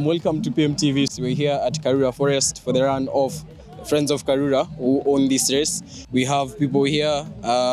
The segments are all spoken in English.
Welcome to PMTV. So we're here at Karura Forest for the run of Friends of Karura who own this race. We have people here,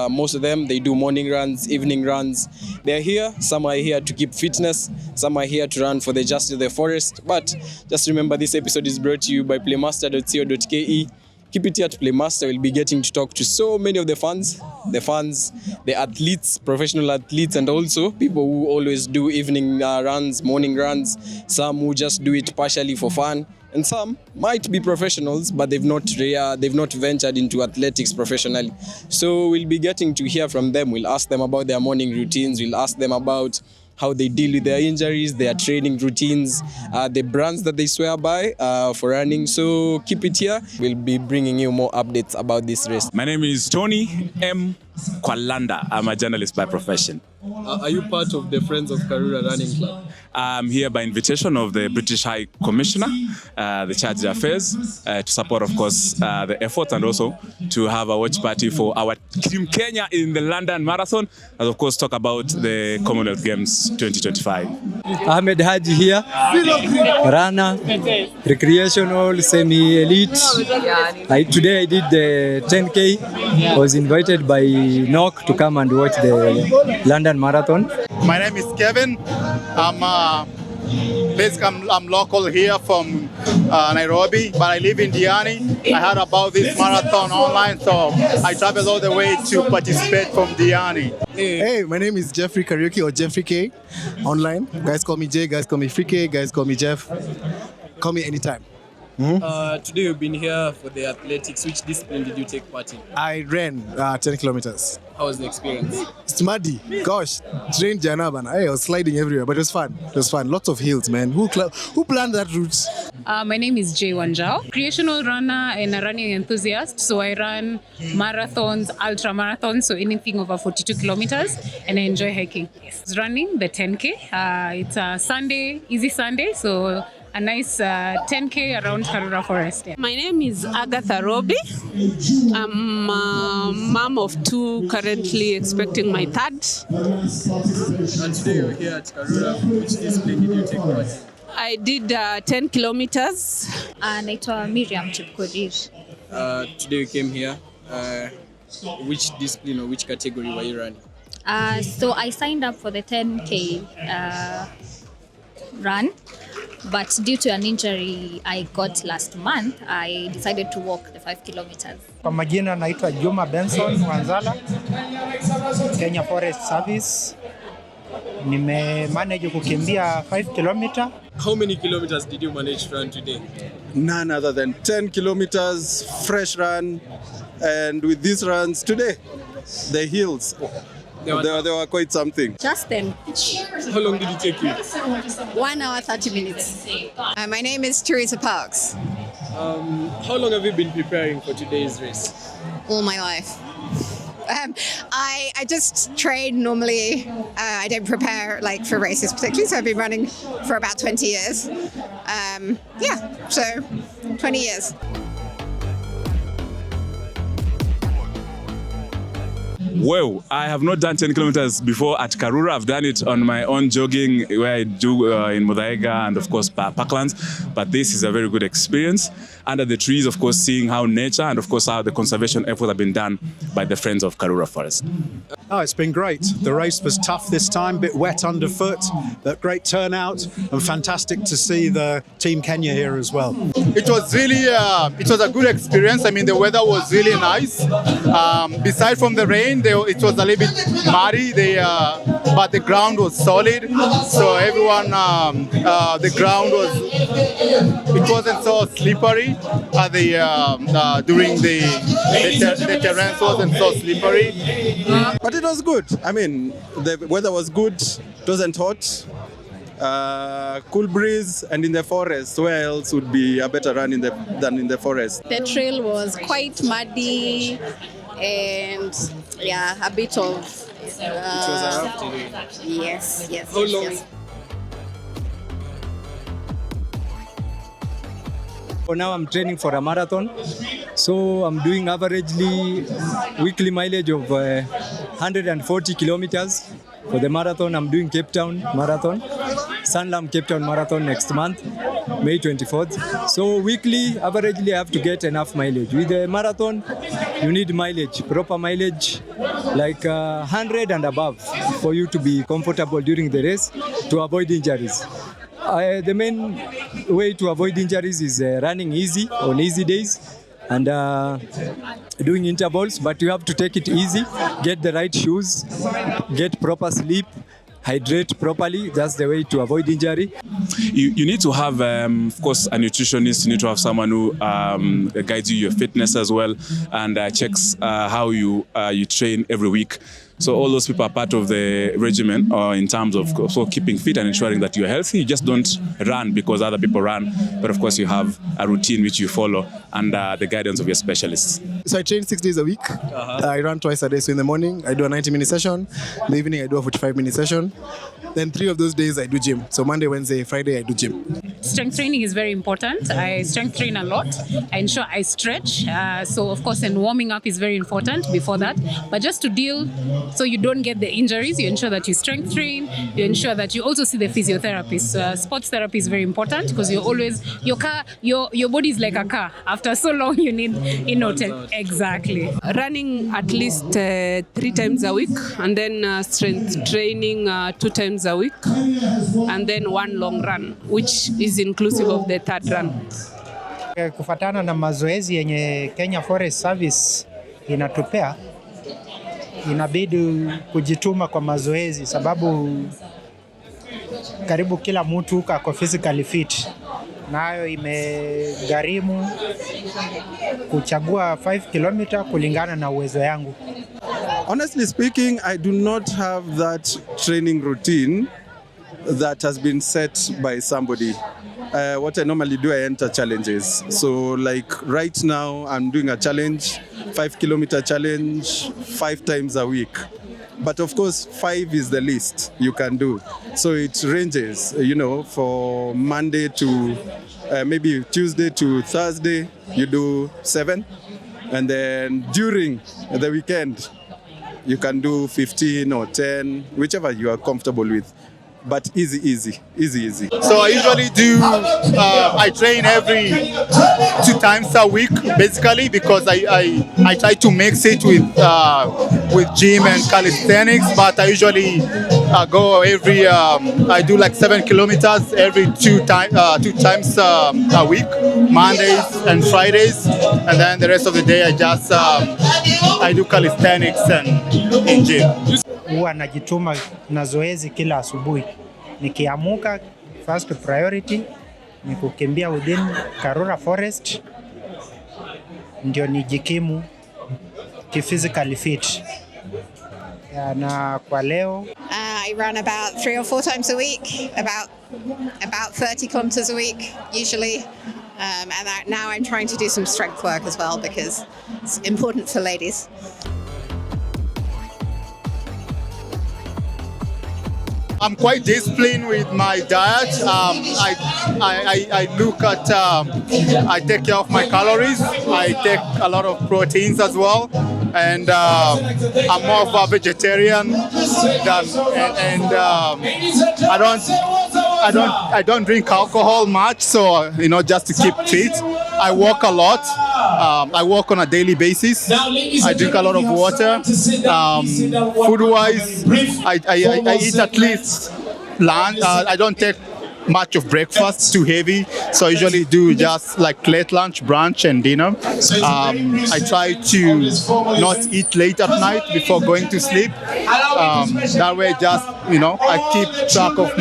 most of them, they do morning runs, evening runs. They're here, some are here to keep fitness, some are here to run for the Justice of the Forest. But just remember, this episode is brought to you by playmaster.co.ke. Keep it here at Playmaster. We'll be getting to talk to so many of the fans, the athletes, professional athletes, and also people who always do evening runs, morning runs, some who just do it partially for fun, and some might be professionals, but they've not ventured into athletics professionally. So we'll be getting to hear from them. We'll ask them about their morning routines. We'll ask them about how they deal with their injuries, their training routines, the brands that they swear by for running. So keep it here. We'll be bringing you more updates about this race. My name is Tony M. Kwalanda. I'm a journalist by profession. Are you part of the Friends of Karura Running Club? I'm here by invitation of the British High Commissioner, the Charge of Affairs, to support, of course, the effort and also to have a watch party for our Team Kenya in the London Marathon, and of course talk about the Commonwealth Games 2025. Ahmed Haji here, runner, recreational, semi-elite. Today I did the 10K. I was invited by NOC to come and watch the London Marathon. My name is Kevin. I'm local here from Nairobi, but I live in Diani. I heard about this marathon online, so I traveled all the way to participate from Diani. Hey, my name is Jeffrey Karaoke or Jeffrey K online. Guys call me Jay, guys call me Free K, guys call me Jeff. Call me anytime. Today you've been here for the athletics. Which discipline did you take part in? I ran 10 kilometers. How was the experience? It's muddy. Gosh, trained Janaban. I was sliding everywhere, but it was fun. It was fun. Lots of hills, man. Who planned that route? My name is Jay Wanjao, recreational runner and a running enthusiast. So I run marathons, ultra marathons, so anything over 42 kilometers, and I enjoy hiking. Yes. Running the 10K. It's a Sunday, easy Sunday, so a nice 10K around Karura Forest. Yeah. My name is Agatha Robi. I'm a mom of two, currently expecting my third. And today you're here at Karura. Which discipline did you take part in? I did 10 kilometers. Naitwa Miriam Chipkorir. Today you came here. Which discipline or which category were you running? So I signed up for the 10K run, but due to an injury I got last month, I decided to walk the 5 kilometers. Kwa majina naitwa Juma Benson Wanzala, Kenya Forest Service. Manage kukimbia 5 kilometers. How many kilometers did you manage to run today? None other than 10 kilometers, fresh run. And with these runs today, the hills, they were quite something. Justin. How long did it take you? 1 hour, 30 minutes. My name is Teresa Parks. How long have you been preparing for today's race? All my life. I just train normally. I don't prepare for races particularly, so I've been running for about 20 years. So 20 years. Well, I have not done 10 kilometers before at Karura. I've done it on my own jogging where I do in Muthaiga and of course Parklands. But this is a very good experience. Under the trees, of course, seeing how nature and of course how the conservation efforts have been done by the Friends of Karura Forest. Oh, it's been great. The race was tough this time, a bit wet underfoot, but great turnout and fantastic to see the Team Kenya here as well. It was really, it was a good experience. I mean, the weather was really nice. Beside from the rain, it was a little bit muddy, but the ground was solid. So everyone, the ground it wasn't so slippery. During the terrain wasn't so slippery. But it was good. I mean, the weather was good. It wasn't hot. Cool breeze, and in the forest, where else would be a better run than in the forest? The trail was quite muddy and a bit of. It was a rough terrain. Yes. How long? Yes. For now I'm training for a marathon, so I'm doing averagely weekly mileage of 140 kilometers. For the marathon, I'm doing Cape Town Marathon, Sanlam Cape Town Marathon next month. May 24th. So weekly, averagely, I have to get enough mileage. With the marathon, you need mileage, proper mileage, like 100 and above for you to be comfortable during the race to avoid injuries. The main way to avoid injuries is running easy on easy days and doing intervals, but you have to take it easy, get the right shoes, get proper sleep, hydrate properly. That's the way to avoid injury. You need to have, of course, a nutritionist. You need to have someone who guides you your fitness as well and checks how you train every week. So all those people are part of the regimen in terms of also keeping fit and ensuring that you're healthy. You just don't run because other people run, but of course you have a routine which you follow under the guidance of your specialists. So I train 6 days a week. I run twice a day. So in the morning, I do a 90-minute session. In the evening, I do a 45-minute session. Then 3 of those days, I do gym. So Monday, Wednesday, Friday, I do gym. Strength training is very important. I strength train a lot. I ensure I stretch. So of course, and warming up is very important before that. But just to deal, so you don't get the injuries, you ensure that you strength train. You ensure that you also see the physiotherapist. Sports therapy is very important because you're always your body is like a car. After so long, you need exactly. Running at least 3 times a week, and then strength training 2 times a week, and then 1 long run, which is inclusive of the 3rd run. Kufatana na mazoezi yenye Kenya Forest Service inatupea, inabidi kujituma kwa mazoezi sababu karibu kila mtu ako physically fit. Nayo imegharimu kuchagua 5 km kulingana na uwezo yangu. Honestly speaking, I do not have that training routine that has been set by somebody. What I normally do, I enter challenges. So like right now, I'm doing a challenge, 5 km challenge, 5 times a week. But of course, 5 is the least you can do. So it ranges, for Monday to maybe Tuesday to Thursday, you do 7. And then during the weekend, you can do 15 or 10, whichever you are comfortable with. But easy. So I usually do, I train every 2 times a week, basically, because I try to mix it with gym and calisthenics, but I usually go every, I do like 7 kilometers every 2 times a week, Mondays and Fridays, and then the rest of the day I just, I do calisthenics and in gym. Huwa najituma na zoezi kila asubuhi. Nikiamuka, first priority ni kukimbia within Karura Forest, ndio nijikimu physically fit. Na kwa leo I run about 3 or 4 times a week, about 30 kilometers a week usually. And now I'm trying to do some strength work as well because it's important for ladies. I'm quite disciplined with my diet. I look at, I take care of my calories. I take a lot of proteins as well. And I'm more of a vegetarian I don't drink alcohol much, so just to keep fit. I walk a lot. I walk on a daily basis. I drink a lot of water. Food-wise, I eat at least lunch. I don't take much of breakfast, too heavy. So I usually do just like late lunch, brunch, and dinner. I try to not eat late at night before going to sleep. That way, just I keep track of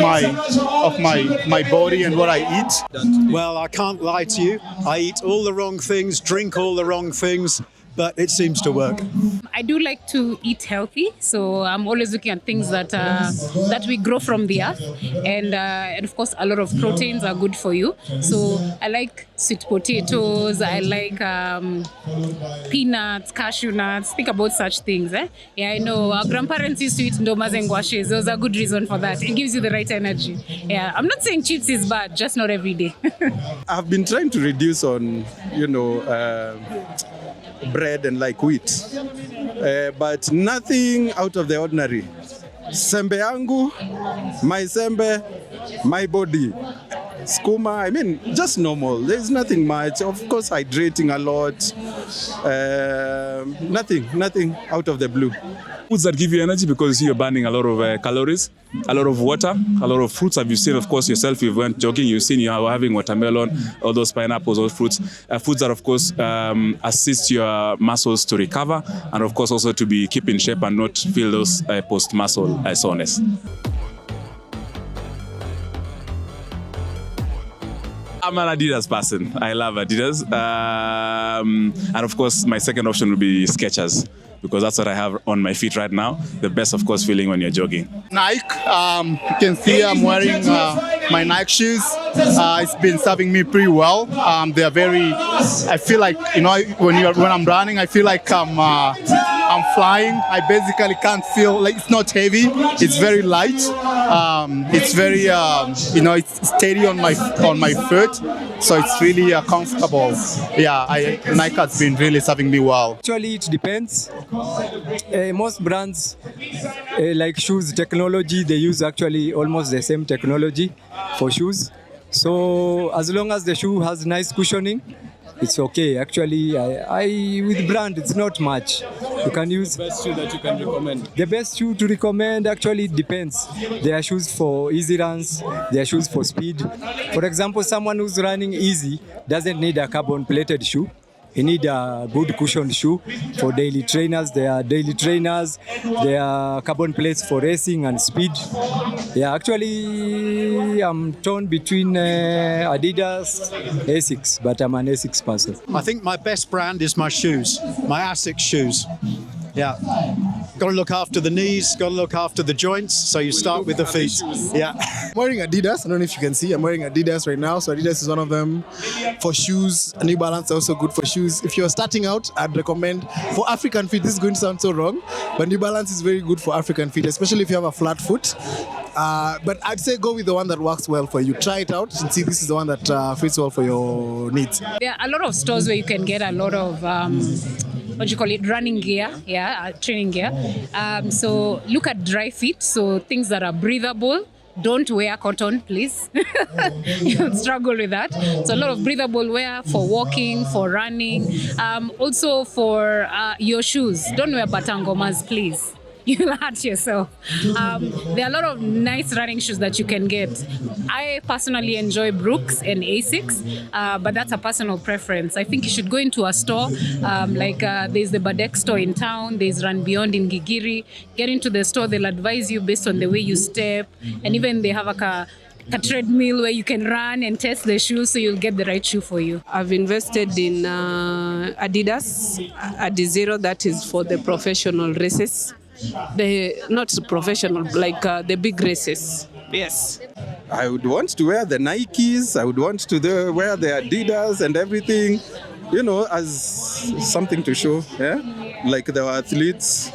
my body and what I eat. Well, I can't lie to you. I eat all the wrong things, drink all the wrong things, but it seems to work. I do like to eat healthy, so I'm always looking at things that we grow from the earth, and of course a lot of proteins are good for you. So I like sweet potatoes, I like peanuts, cashew nuts. Think about such things. Yeah, I know our grandparents used to eat ndomas and guashes. There was a good reason for that. It gives you the right energy. Yeah, I'm not saying chips is bad, just not every day. I've been trying to reduce on, bread and like wheat, but nothing out of the ordinary. Sembe yangu, my sembe, my body. skooma. I mean, just normal. There's nothing much. Of course, hydrating a lot. Nothing out of the blue. Foods that give you energy because you're burning a lot of calories, a lot of water, a lot of fruits. Have you seen, of course, yourself, you went jogging, you've seen you are having watermelon, all those pineapples, all fruits. Foods that, of course, assist your muscles to recover and, of course, also to be keep in shape and not feel those post-muscle soreness. I'm an Adidas person. I love Adidas. And of course, my second option would be Skechers, because that's what I have on my feet right now. The best, of course, feeling when you're jogging. Nike, you can see I'm wearing my Nike shoes. It's been serving me pretty well. They are very, I feel like, you know, when I'm running, I feel like I'm flying. I basically can't feel, like, it's not heavy. It's very light. It's very, you know, it's steady on my foot. So it's really comfortable. Yeah, Nike has been really serving me well. Actually, it depends. Most brands, like shoes technology, they use actually almost the same technology for shoes. So as long as the shoe has nice cushioning, it's okay. Actually, I with brand, it's not much. You can use The best shoe that you can recommend. the best shoe to recommend. Actually, it depends. There are shoes for easy runs. There are shoes for speed. For example, someone who's running easy doesn't need a carbon-plated shoe. He need a good cushioned shoe. For daily trainers, there are daily trainers. There are carbon plates for racing and speed. Yeah, actually, I'm torn between Adidas, Asics, but I'm an Asics person. I think my best brand is my shoes, my Asics shoes. Yeah. Got to look after the knees, got to look after the joints, so you start with the feet. Yeah. I'm wearing Adidas. I don't know if you can see. I'm wearing Adidas right now. So Adidas is one of them for shoes. New Balance are also good for shoes. If you're starting out, I'd recommend for African feet. This is going to sound so wrong, but New Balance is very good for African feet, especially if you have a flat foot. But I'd say go with the one that works well for you. Try it out and see this is the one that fits well for your needs. There are a lot of stores where you can get a lot of running gear, training gear. So look at dry fit, so things that are breathable. Don't wear cotton, please. You'll struggle with that. So a lot of breathable wear for walking, for running, also for your shoes. Don't wear batangomas, please. You'll hurt yourself. There are a lot of nice running shoes that you can get. I personally enjoy Brooks and Asics, but that's a personal preference. I think you should go into a store, there's the Badek store in town, there's Run Beyond in Gigiri. Get into the store, they'll advise you based on the way you step, and even they have a treadmill where you can run and test the shoes, so you'll get the right shoe for you. I've invested in Adidas, Adizero, that is for the professional races. Not professional, like the big races. Yes. I would want to wear the Nikes. I would want to wear the Adidas and everything, you know, as something to show, yeah? Like the athletes,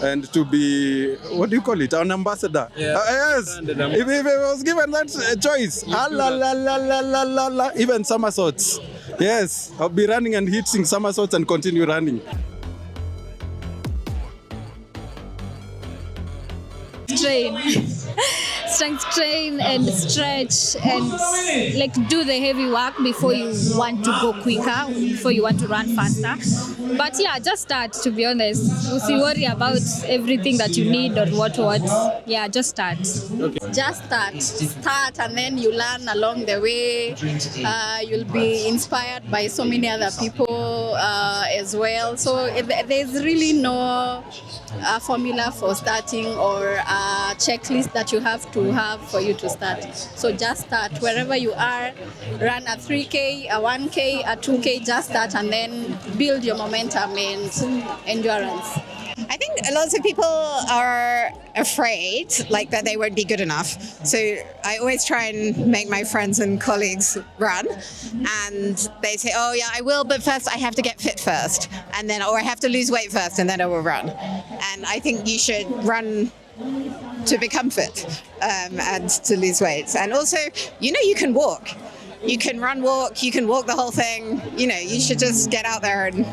and to be, what do you call it, an ambassador. Yeah. Yes, if I was given that choice, even somersaults. Yes, I'll be running and hitting somersaults and continue running. Strength train and stretch and like do the heavy work before you want to go quicker, before you want to run faster. But yeah, just start, to be honest. You worry about everything that you need or what. Yeah, just start. Okay. Just start and then you learn along the way. You'll be inspired by so many other people as well. So there's really no formula for starting or a checklist that you have to have for you to start. So just start wherever you are. Run a 3K, a 1K, a 2K. Just start and then build your momentum and endurance. I think lots of people are afraid, like, that they won't be good enough. So I always try and make my friends and colleagues run, and they say, "Oh yeah, I will, but first I have to get fit first, and then, or I have to lose weight first, and then I will run." And I think you should run to become fit and to lose weight. And also, you know, you can walk. You can walk, you can walk the whole thing. You know, you should just get out there and